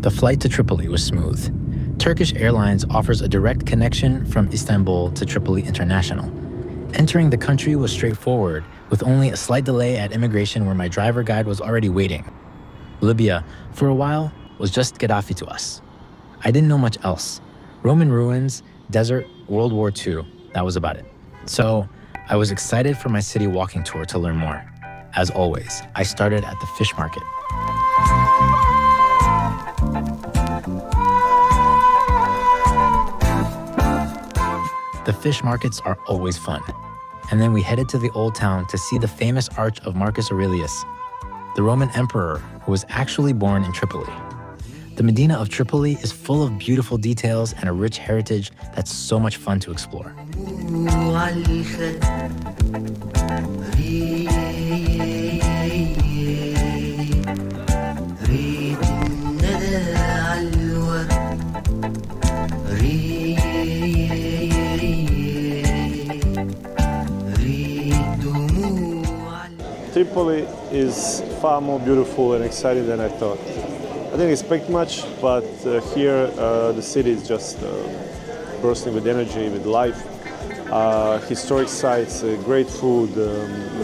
The flight to Tripoli was smooth. Turkish Airlines offers a direct connection from Istanbul to Tripoli International. Entering the country was straightforward, with only a slight delay at immigration where my driver guide was already waiting. Libya, for a while, was just Gaddafi to us. I didn't know much else. Roman ruins, desert, World War II, that was about it. So, I was excited for my city walking tour to learn more. As always, I started at the fish market. The fish markets are always fun. And then we headed to the Old Town to see the famous arch of Marcus Aurelius, the Roman emperor who was actually born in Tripoli. The Medina of Tripoli is full of beautiful details and a rich heritage that's so much fun to explore. Tripoli is far more beautiful and exciting than I thought. I didn't expect much, but here the city is just bursting with energy, with life. Historic sites, great food,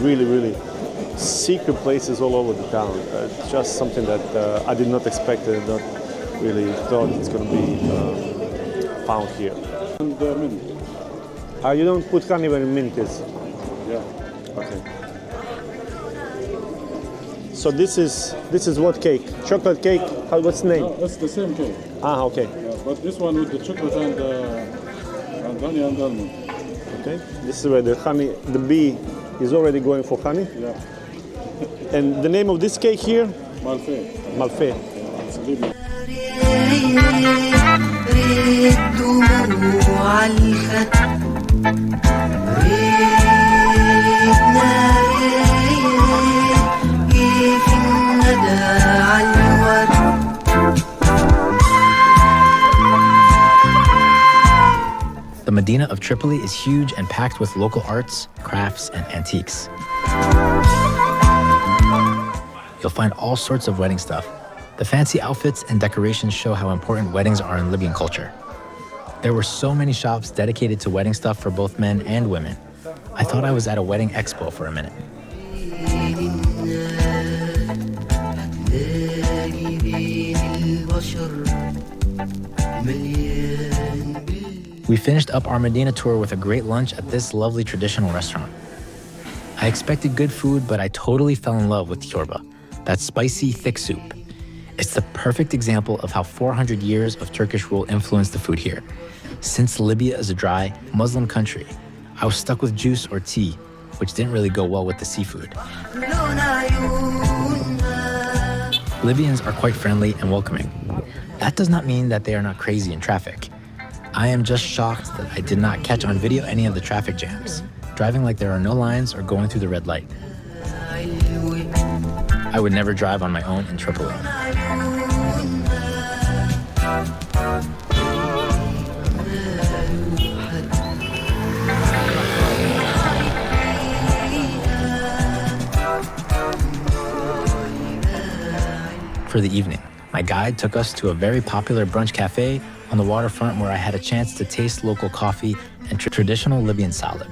really secret places all over the town. Just something that I did not expect and not really thought it's going to be found here. And mint. You don't put honey where mint is? Yeah. Okay. So this is what cake? Chocolate cake? What's the name? No, that's the same cake. Ah, okay. Yeah, but this one with the chocolate and honey and almond. Okay. This is where the honey, the bee is already going for honey. Yeah. And the name of this cake here? Malfait. Malfait. Yeah, it's Libya. The Medina of Tripoli is huge and packed with local arts, crafts, and antiques. You'll find all sorts of wedding stuff. The fancy outfits and decorations show how important weddings are in Libyan culture. There were so many shops dedicated to wedding stuff for both men and women. I thought I was at a wedding expo for a minute. We finished up our Medina tour with a great lunch at this lovely traditional restaurant. I expected good food, but I totally fell in love with chorba, that spicy, thick soup. It's the perfect example of how 400 years of Turkish rule influenced the food here. Since Libya is a dry, Muslim country, I was stuck with juice or tea, which didn't really go well with the seafood. Libyans are quite friendly and welcoming. That does not mean that they are not crazy in traffic. I am just shocked that I did not catch on video any of the traffic jams, driving like there are no lines or going through the red light. I would never drive on my own in Tripoli. For the evening, my guide took us to a very popular brunch cafe on the waterfront where I had a chance to taste local coffee and traditional Libyan salad.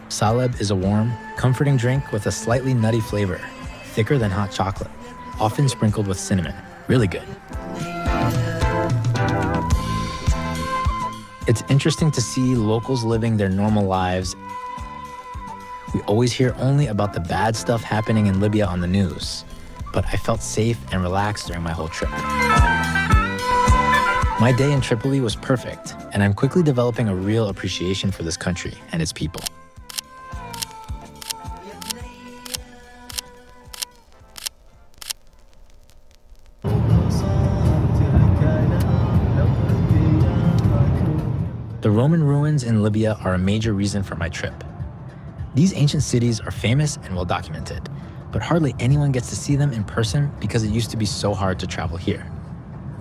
Salad is a warm, comforting drink with a slightly nutty flavor, thicker than hot chocolate, often sprinkled with cinnamon. Really good. It's interesting to see locals living their normal lives. We always hear only about the bad stuff happening in Libya on the news, but I felt safe and relaxed during my whole trip. My day in Tripoli was perfect, and I'm quickly developing a real appreciation for this country and its people. The Roman ruins in Libya are a major reason for my trip. These ancient cities are famous and well documented, but hardly anyone gets to see them in person because it used to be so hard to travel here.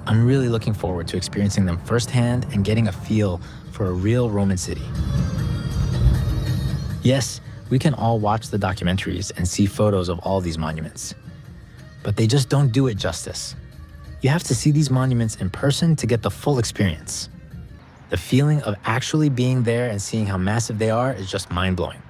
I'm really looking forward to experiencing them firsthand and getting a feel for a real Roman city. Yes, we can all watch the documentaries and see photos of all these monuments. but they just don't do it justice. You have to see these monuments in person to get the full experience. The feeling of actually being there and seeing how massive they are is just mind-blowing.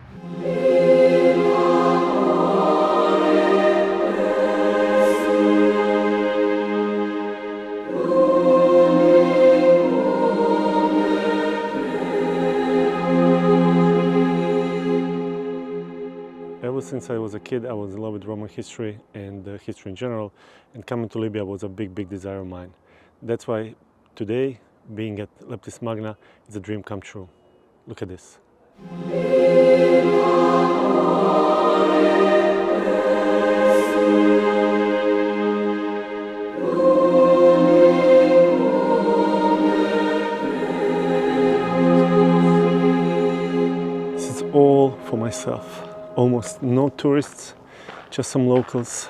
Ever since I was a kid, I was in love with Roman history and history in general, and coming to Libya was a big desire of mine. That's why today, being at Leptis Magna is a dream come true. Look at this. This is all for myself. Almost no tourists, just some locals.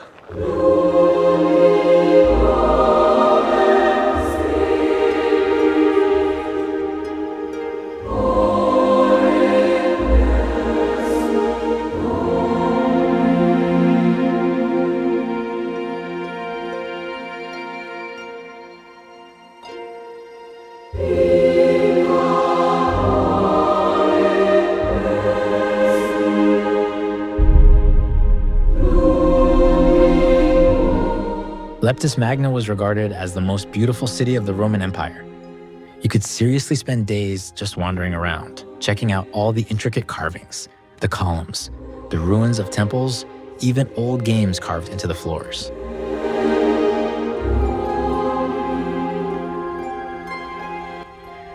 Leptis Magna was regarded as the most beautiful city of the Roman Empire. You could seriously spend days just wandering around, checking out all the intricate carvings, the columns, the ruins of temples, even old games carved into the floors.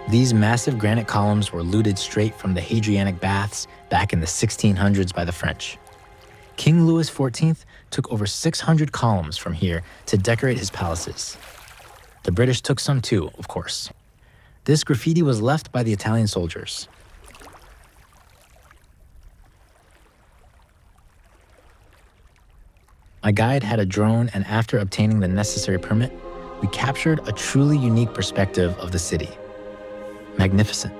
These massive granite columns were looted straight from the Hadrianic Baths back in the 1600s by the French. King Louis XIV took over 600 columns from here to decorate his palaces. The British took some too, of course. This graffiti was left by the Italian soldiers. My guide had a drone, and after obtaining the necessary permit, we captured a truly unique perspective of the city. Magnificent.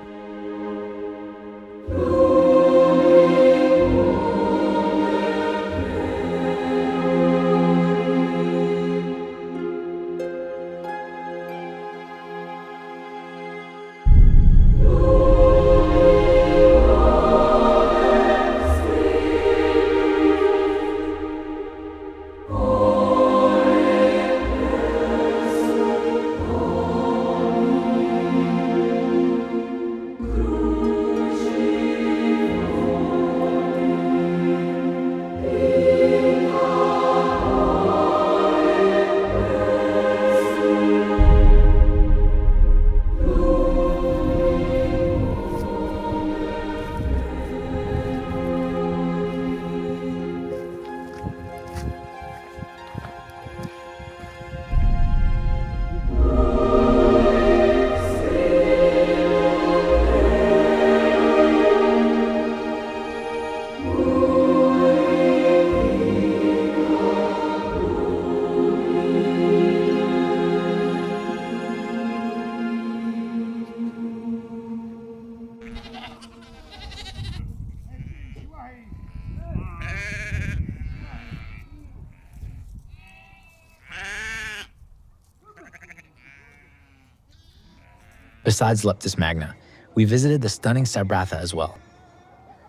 Besides Leptis Magna, we visited the stunning Sabratha as well.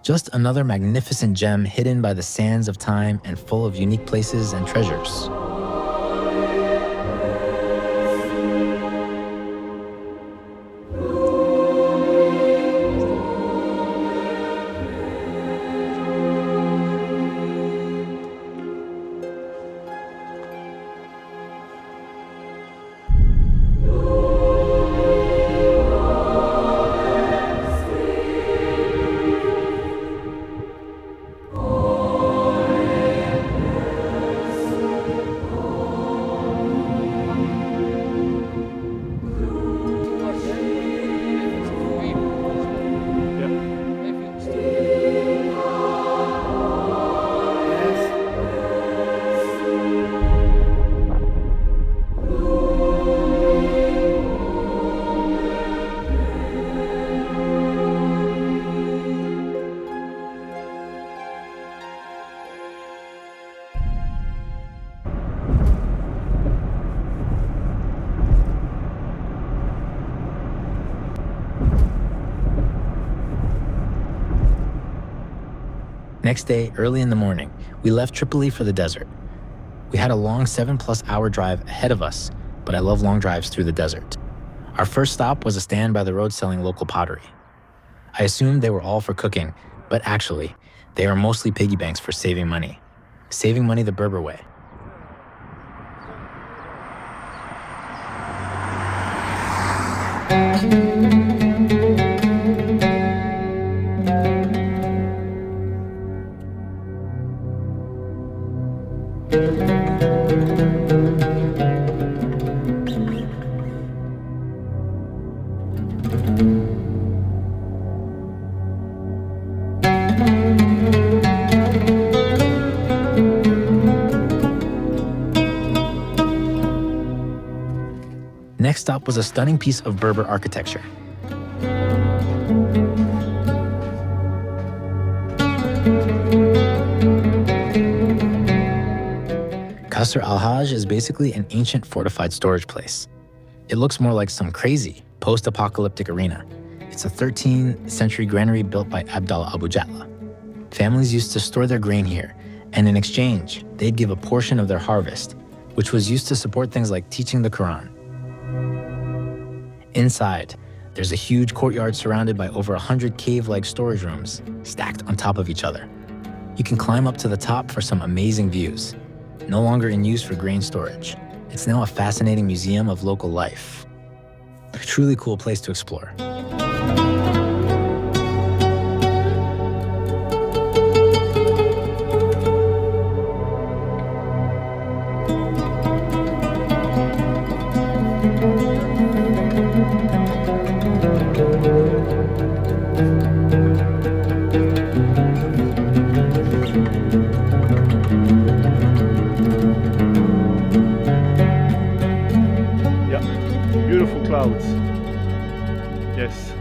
Just another magnificent gem hidden by the sands of time and full of unique places and treasures. Next day, early in the morning, we left Tripoli for the desert. We had a long 7+ hour drive ahead of us, but I love long drives through the desert. Our first stop was a stand by the road selling local pottery. I assumed they were all for cooking, but actually, they are mostly piggy banks for saving money. Saving money the Berber way. Next stop was a stunning piece of Berber architecture. Qasr al-Hajj is basically an ancient fortified storage place. It looks more like some crazy post-apocalyptic arena. It's a 13th century granary built by Abdallah Abu Jatla. Families used to store their grain here, and in exchange, they'd give a portion of their harvest, which was used to support things like teaching the Quran. Inside, there's a huge courtyard surrounded by over 100 cave-like storage rooms stacked on top of each other. You can climb up to the top for some amazing views. No longer in use for grain storage, it's now a fascinating museum of local life. A truly cool place to explore. Beautiful clouds. Yes.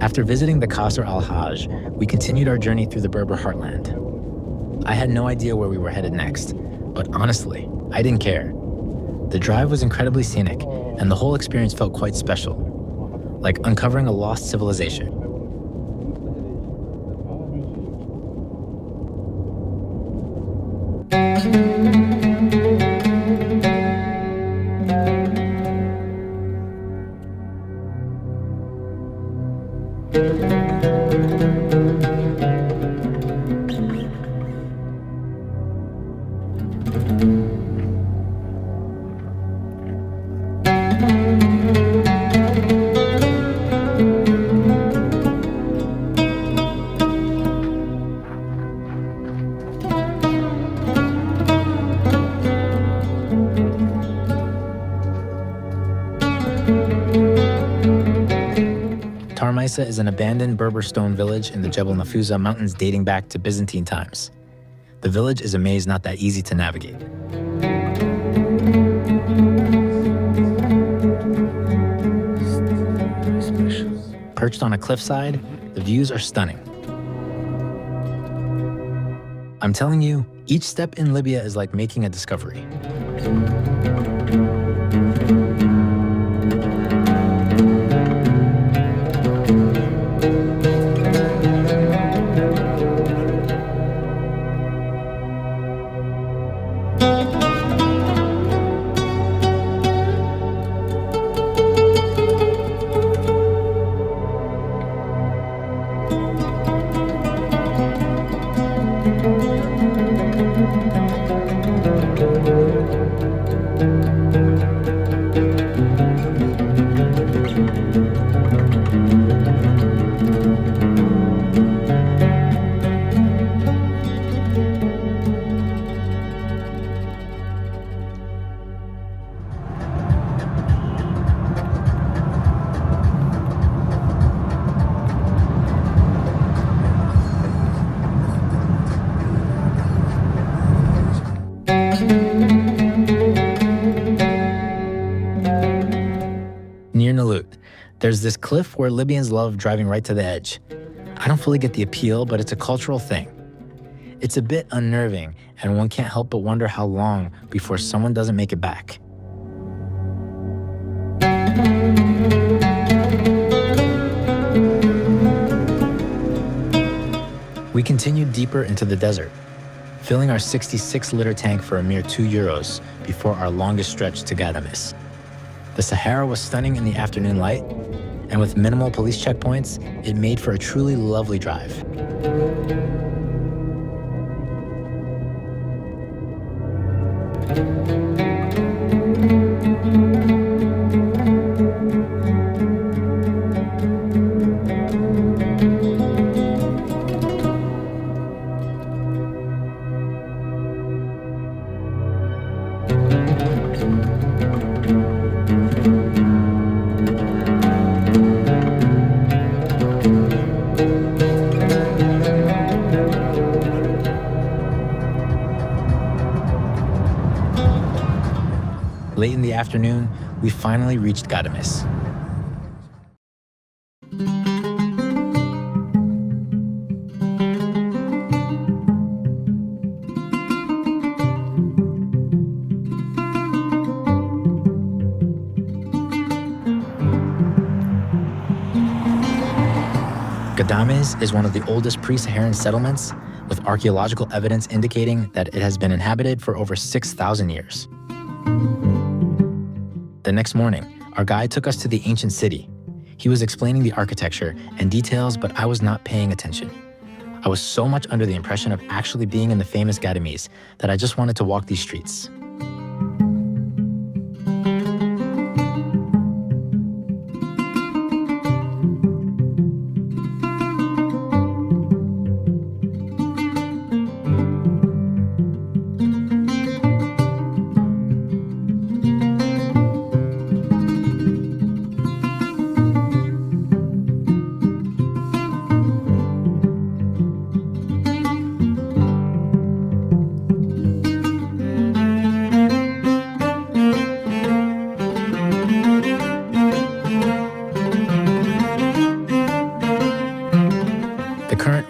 After visiting the Qasr al-Hajj, we continued our journey through the Berber heartland. I had no idea where we were headed next, but honestly, I didn't care. The drive was incredibly scenic, and the whole experience felt quite special, like uncovering a lost civilization. Tarmeisa is an abandoned Berber stone village in the Jebel Nafusa mountains dating back to Byzantine times. The village is a maze not that easy to navigate. Perched on a cliffside, the views are stunning. I'm telling you, each step in Libya is like making a discovery. Near Nalut, there's this cliff where Libyans love driving right to the edge. I don't fully get the appeal, but it's a cultural thing. It's a bit unnerving, and one can't help but wonder how long before someone doesn't make it back. We continued deeper into the desert, filling our 66-liter tank for a mere €2 before our longest stretch to Ghadames. The Sahara was stunning in the afternoon light, and with minimal police checkpoints, it made for a truly lovely drive. Late in the afternoon, we finally reached Ghadames. Ghadames is one of the oldest pre-Saharan settlements, with archaeological evidence indicating that it has been inhabited for over 6,000 years. The next morning, our guide took us to the ancient city. He was explaining the architecture and details, but I was not paying attention. I was so much under the impression of actually being in the famous Ghadames that I just wanted to walk these streets.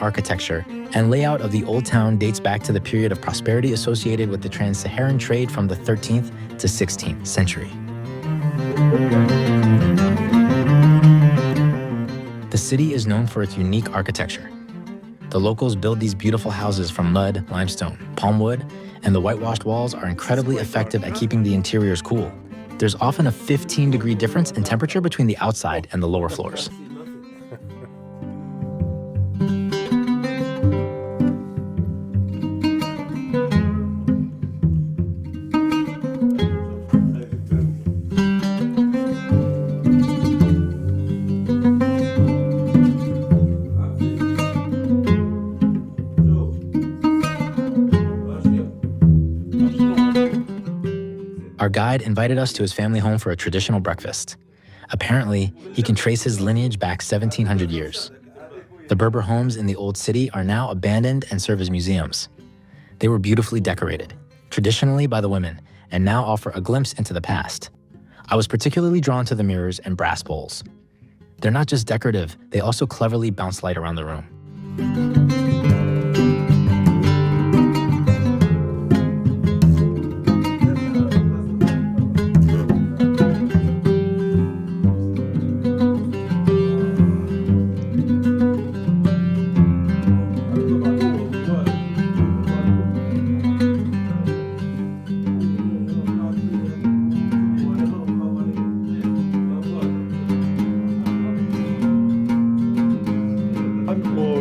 Architecture and layout of the Old Town dates back to the period of prosperity associated with the trans-Saharan trade from the 13th to 16th century. The city is known for its unique architecture. The locals build these beautiful houses from mud, limestone, palm wood, and the whitewashed walls are incredibly effective at keeping the interiors cool. There's often a 15-degree difference in temperature between the outside and the lower floors. Our guide invited us to his family home for a traditional breakfast. Apparently, he can trace his lineage back 1,700 years. The Berber homes in the old city are now abandoned and serve as museums. They were beautifully decorated, traditionally by the women, and now offer a glimpse into the past. I was particularly drawn to the mirrors and brass bowls. They're not just decorative, they also cleverly bounce light around the room.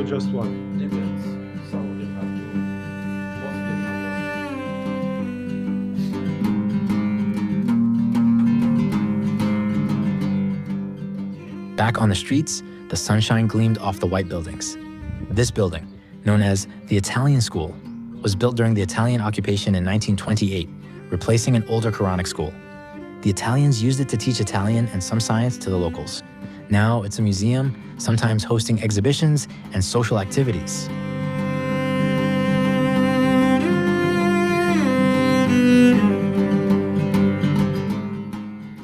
Just one. Back on the streets, the sunshine gleamed off the white buildings. This building, known as the Italian School, was built during the Italian occupation in 1928, replacing an older Quranic school. The Italians used it to teach Italian and some science to the locals. Now it's a museum, sometimes hosting exhibitions and social activities.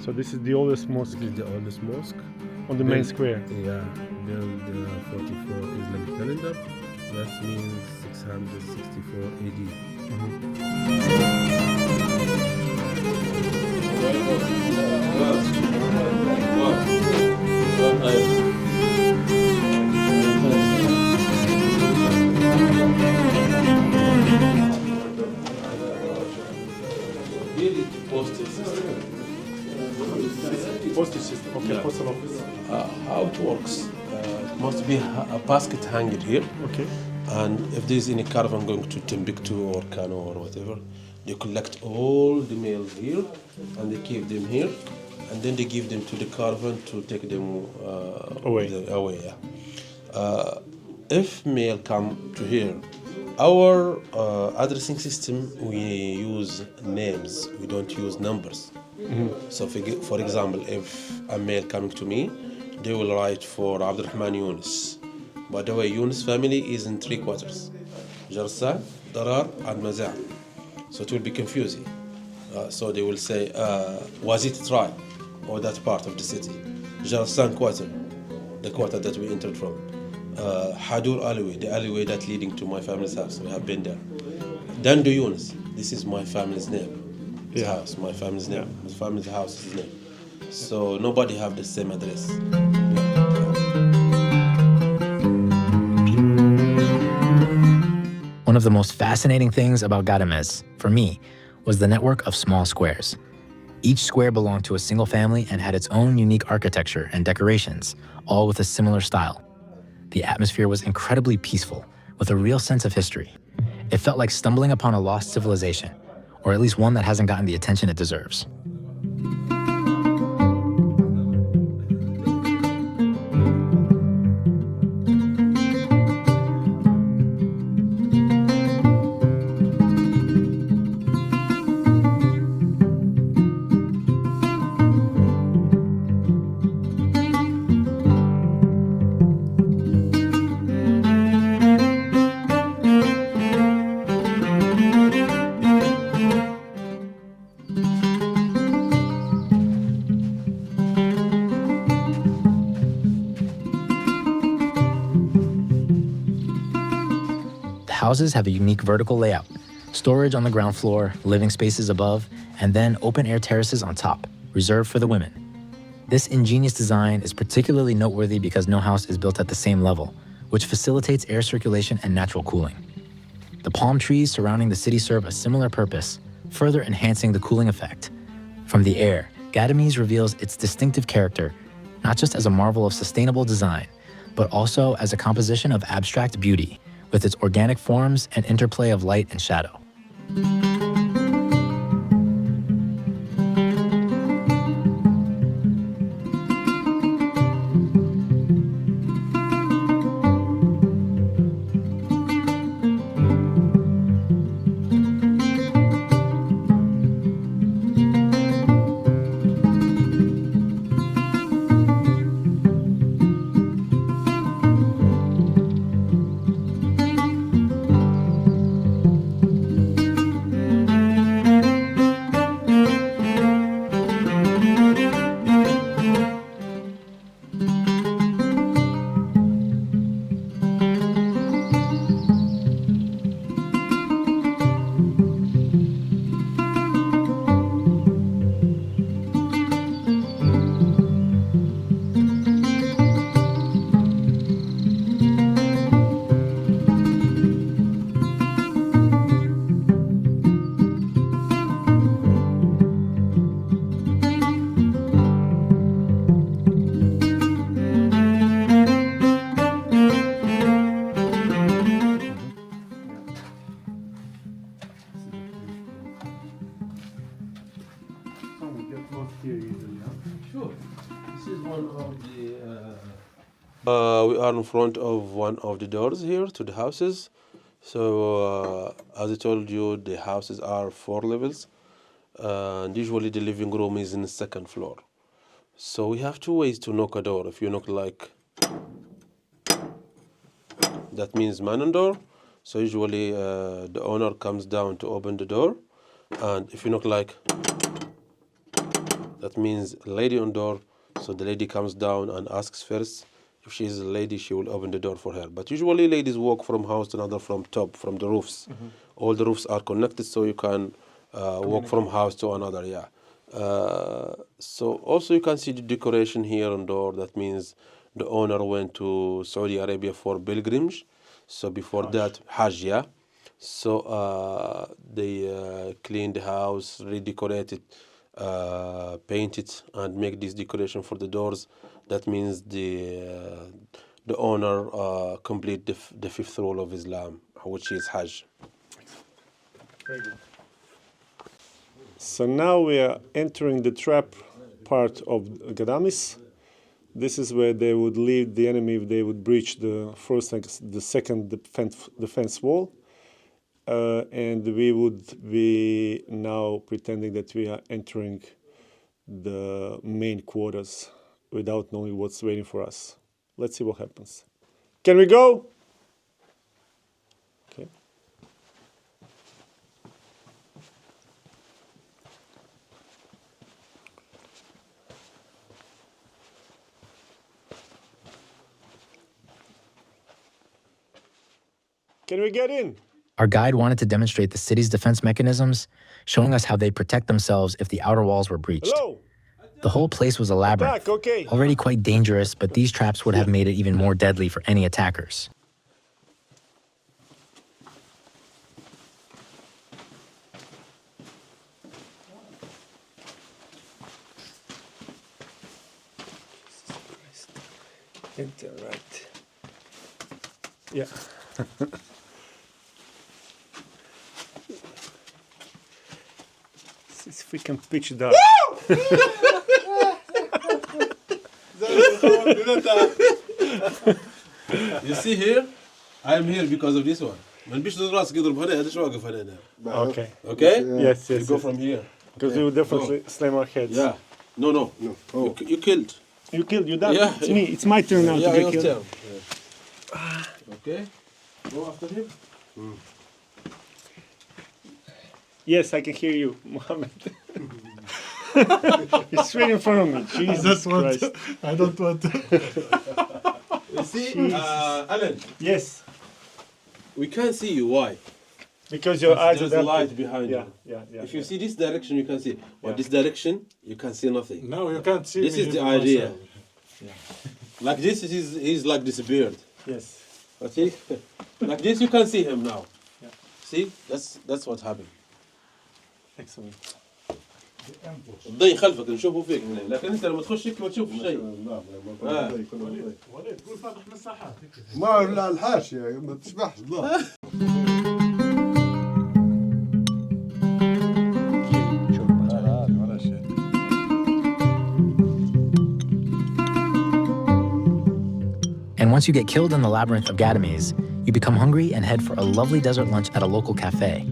So this is the oldest mosque. This is the oldest mosque. On the main square. Yeah, build 44 Islamic calendar. That means 664 AD. Postage system. Okay, Yeah. postal office. How it works? It must be a basket hanged here. Okay. And if there's any caravan going to Timbuktu or Kano or whatever, they collect all the mails here and they keep them here, and then they give them to the caravan to take them Away. away. Yeah. If mail come to here, our addressing system, we use names. We don't use numbers. So, for example, if a mail coming to me, they will write for Abdurrahman Yunus. By the way, Yunus family is in 3 quarters: Jarsan, Darar, and Maza'. So it will be confusing. So they will say, Wazit tribe, or that part of the city. Jarsan quarter, the quarter that we entered from. Hadur alleyway, the alleyway that leading to my family's house. We have been there. Dandu Yunus, this is my family's name. His house, my family's name. My family's house is his name. So nobody have the same address. One of the most fascinating things about Ghadames, for me, was the network of small squares. Each square belonged to a single family and had its own unique architecture and decorations, all with a similar style. The atmosphere was incredibly peaceful, with a real sense of history. It felt like stumbling upon a lost civilization, or at least one that hasn't gotten the attention it deserves. Houses have a unique vertical layout: storage on the ground floor, living spaces above, and then open-air terraces on top, reserved for the women. This ingenious design is particularly noteworthy because no house is built at the same level, which facilitates air circulation and natural cooling. The palm trees surrounding the city serve a similar purpose, further enhancing the cooling effect. From the air, Ghadames reveals its distinctive character, not just as a marvel of sustainable design, but also as a composition of abstract beauty, with its organic forms and interplay of light and shadow. Sure. This is one of the. We are in front of one of the doors here to the houses. So, as I told you, the houses are 4 levels, and usually the living room is in the 2nd floor. So we have 2 ways to knock a door. If you knock like that, means man on door. So usually the owner comes down to open the door, and if you knock like that, means lady on door. So the lady comes down and asks first. If she is a lady, she will open the door for her. But usually ladies walk from house to another from top, from the roofs. All the roofs are connected, so you can walk from house to another, yeah. So also you can see the decoration here on door. That means the owner went to Saudi Arabia for pilgrimage. So before that, Hajj, yeah. So they clean the house, redecorate it, paint it, and make this decoration for the doors. That means the owner complete the fifth rule of Islam, which is Hajj. Very good. So now we are entering the trap part of Ghadames. This is where they would lead the enemy if they would breach the first and the second defense wall. And we would be now pretending that we are entering the main quarters without knowing what's waiting for us. Let's see what happens. Can we go? Okay. Can we get in? Our guide wanted to demonstrate the city's defense mechanisms, showing us how they protect themselves if the outer walls were breached. Hello? The whole place was a labyrinth, Attack, okay. already quite dangerous, but these traps would have made it even more deadly for any attackers. Enter, right. Yeah. Let's see if we can pitch it up. You see here, I am here because of this one. من بيش راسك يضرب هنا هذا شو واقف هنا. Okay. Okay? Yes, You yes. go from here. Because we will definitely slam our heads. Yeah. No. Oh. You killed. You killed, you done. Yeah. It's me. It's my turn now Yeah, to your get killed. turn. Okay. Go after him. Yes, I can hear you, Mohammed. He's right in front of me. Jesus Christ. I don't want to. You see, Alan, Yes, we can't see you. Why? because your eyes are There's a dark. light behind Yeah, you. yeah. If you see this direction, you can see. But Yeah. this direction, you can see nothing. No, you can't see This me is the even idea. myself. Like this, he's like disappeared. Yes. But see, like this, you can see him now. Yeah. See, that's what happened. Excellent. الضي خلفك نشوفه فيك لكن انت لما تخش هيك ما تشوف شيء. وليد قول فاتح مساحات هيك. ما لا الحاشية ما تشبحش لا. ولا شيء. And once you get killed in the labyrinth of Ghadames, you become hungry and head for a lovely desert lunch at a local cafe.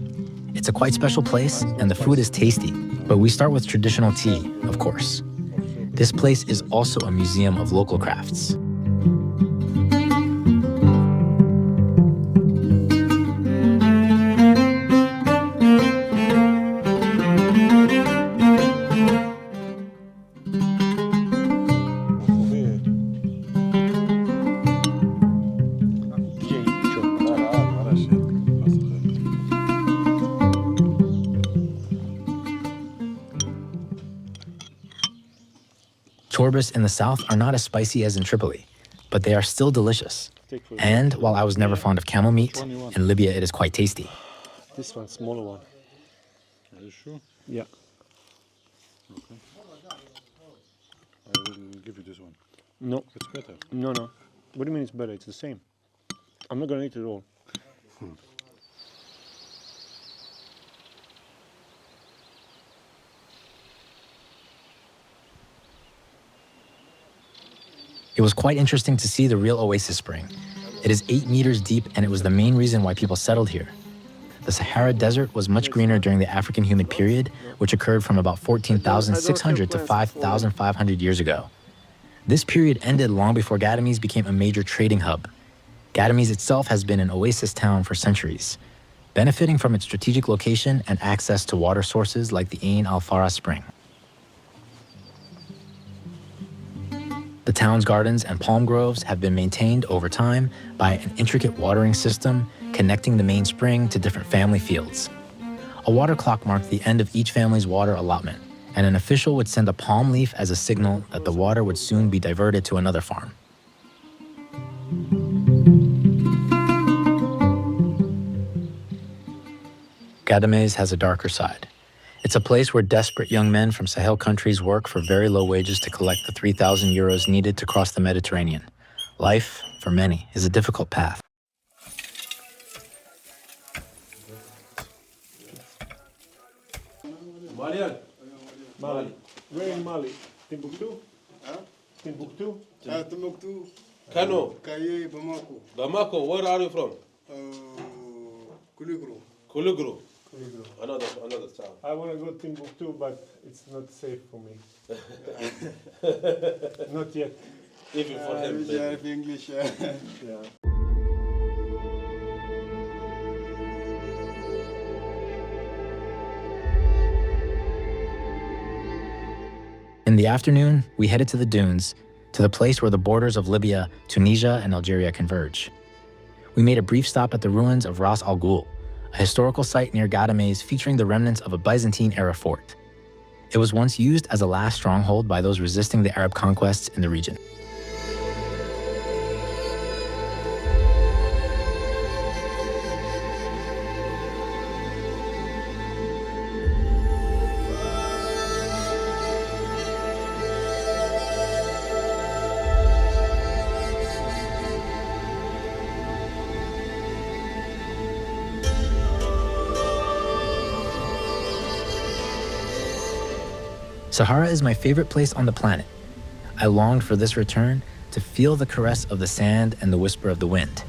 It's a quite special place, and the food is tasty, but we start with traditional tea, of course. This place is also a museum of local crafts. ولا شيء. Chorbas in the south are not as spicy as in Tripoli, but they are still delicious. And while I was never fond of camel meat, in Libya it is quite tasty. This one, smaller one. Are you sure? Yeah. I will give you this one. No, It's better. no. What do you mean it's better? It's the same. I'm not gonna eat it all. It was quite interesting to see the real oasis spring. It is 8 meters deep, and it was the main reason why people settled here. The Sahara Desert was much greener during the African humid period, which occurred from about 14,600 to 5,500 years ago. This period ended long before Ghadames became a major trading hub. Ghadames itself has been an oasis town for centuries, benefiting from its strategic location and access to water sources like the Ain al-Farah spring. town's gardens and palm groves have been maintained over time by an intricate watering system connecting the main spring to different family fields. A water clock marked the end of each family's water allotment, and an official would send a palm leaf as a signal that the water would soon be diverted to another farm. Ghadames has a darker side. It's a place where desperate young men from Sahel countries work for very low wages to collect the 3,000 euros needed to cross the Mediterranean. Life, for many, is a difficult path. Mali. Where in Mali? Timbuktu? Timbuktu? Timbuktu. Kano. Kaye, Bamako. Bamako, where are you from? Kuligro. Kulugru. Another town. I want to go to Timbuktu, but it's not safe for me. Not yet. Even for him. English. Yeah. In the afternoon, we headed to the dunes, to the place where the borders of Libya, Tunisia, and Algeria converge. We made a brief stop at the ruins of Ras Al Ghul, a historical site near Ghadames featuring the remnants of a Byzantine-era fort. It was once used as a last stronghold by those resisting the Arab conquests in the region. Sahara is my favorite place on the planet. I longed for this return to feel the caress of the sand and the whisper of the wind.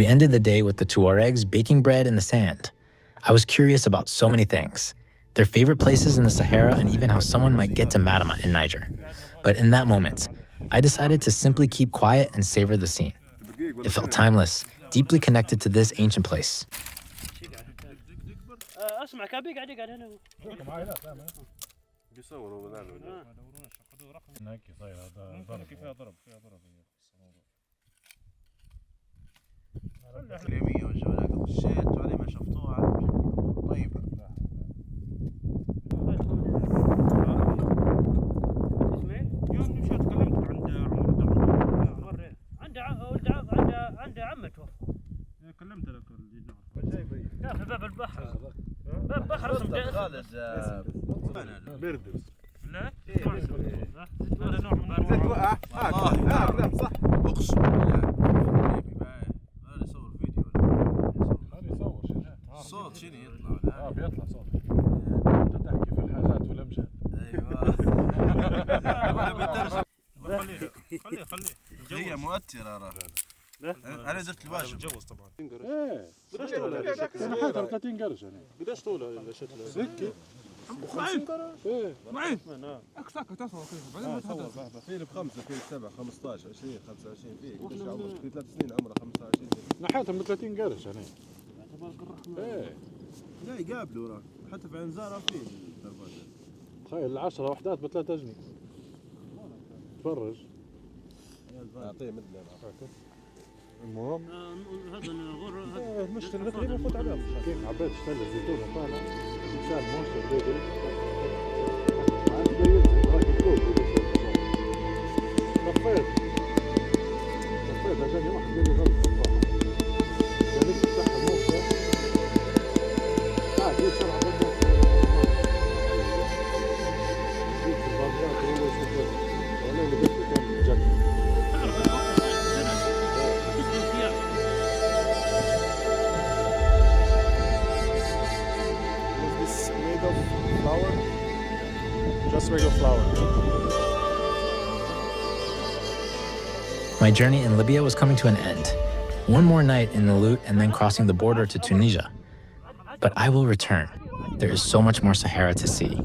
We ended the day with the Tuaregs baking bread in the sand. I was curious about so many things, their favorite places in the Sahara and even how someone might get to Madama in Niger. But in that moment, I decided to simply keep quiet and savor the scene. It felt timeless, deeply connected to this ancient place. اليمية والجولات خشيت وعلي ما شفتوها طيبة. يوم مشيت كلمت عند عمر عند عمته. كلمت لك لا في باب البحر. باب البحر اسمه خالد بردرس. لا هذا نوع من انواع صح اقسم بالله. صوت شنو يطلع؟ بيطلع صوت. انت تحكي في الحاجات والامجاد. ايوه. خليه. هي مؤثرة راه. انا درت الواجب. متجوز طبعا. ايه. قداش طولها؟ 30 قرش يعني. قداش طولها شكلها؟ سكة. معين. ايه. معين. اكثر تصور كيف. بعدين في بخمسة في 7 15 20 25 في قداش عمرك؟ في 3 سنين عمره 25 سنة. نحيتهم ب 30 قرش يعني. ايه لا يقابلوا راه حتى في عنزاره فيه الدربات. تخيل 10 وحدات ب 3 جنيه. تفرج اعطيه مدلل. المهم هذا الغر هذا المشتري تقريبا فوت عليهم كيف عبيت اشتغل الزيتون وطالع انسان موسى بيدل Just regular flour. My journey in Libya was coming to an end. One more night in Nalut and then crossing the border to Tunisia. But I will return. There is so much more Sahara to see.